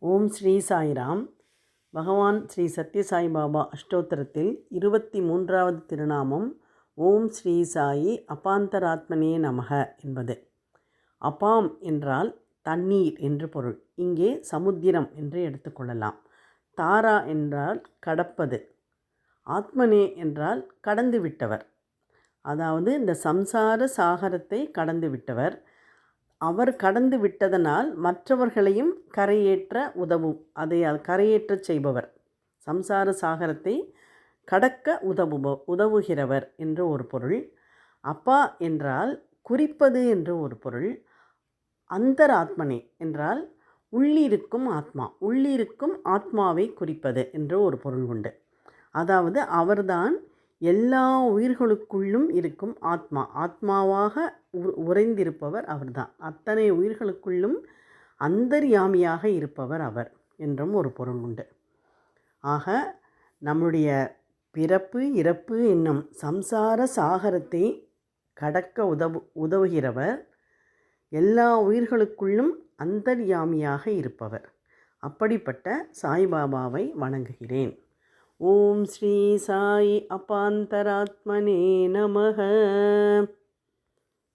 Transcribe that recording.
ஓம் ஸ்ரீ சாய்ராம். பகவான் ஸ்ரீ சத்யசாய் பாபா அஷ்டோத்திரத்தில் 23வது திருநாமம் ஓம் ஸ்ரீ சாயி அபாந்தராத்மனே நமக என்பது. அபாம் என்றால் தண்ணீர் என்று பொருள். இங்கே சமுத்திரம் என்று எடுத்துக்கொள்ளலாம். தாரா என்றால் கடப்பது. ஆத்மனே என்றால் கடந்து விட்டவர், அதாவது இந்த சம்சார சாகரத்தை கடந்து விட்டவர். அவர் கடந்து விட்டதனால் மற்றவர்களையும் கரையேற்ற கரையேற்றச் செய்பவர், சம்சார சாகரத்தை கடக்க உதவுகிறவர் என்று ஒரு பொருள். அப்பா என்றால் குறிப்பது என்று ஒரு பொருள். அந்தராத்மனே என்றால் உள்ளிருக்கும் ஆத்மா, உள்ளிருக்கும் ஆத்மாவை குறிப்பது என்று ஒரு பொருள் உண்டு. அதாவது அவர்தான் எல்லா உயிர்களுக்குள்ளும் இருக்கும் ஆத்மா, ஆத்மாவாக உறைந்திருப்பவர் அவர்தான். அத்தனை உயிர்களுக்குள்ளும் அந்தர்யாமியாக இருப்பவர் அவர் என்றும் ஒரு பொருள் உண்டு. ஆக நம்முடைய பிறப்பு இறப்பு என்னும் சம்சார சாகரத்தை கடக்க உதவுகிறவர், எல்லா உயிர்களுக்குள்ளும் அந்தர்யாமியாக இருப்பவர். அப்படிப்பட்ட சாய்பாபாவை வணங்குகிறேன். ஓம் ஸ்ரீ சாயி அபாந்தராத்மனே நமக.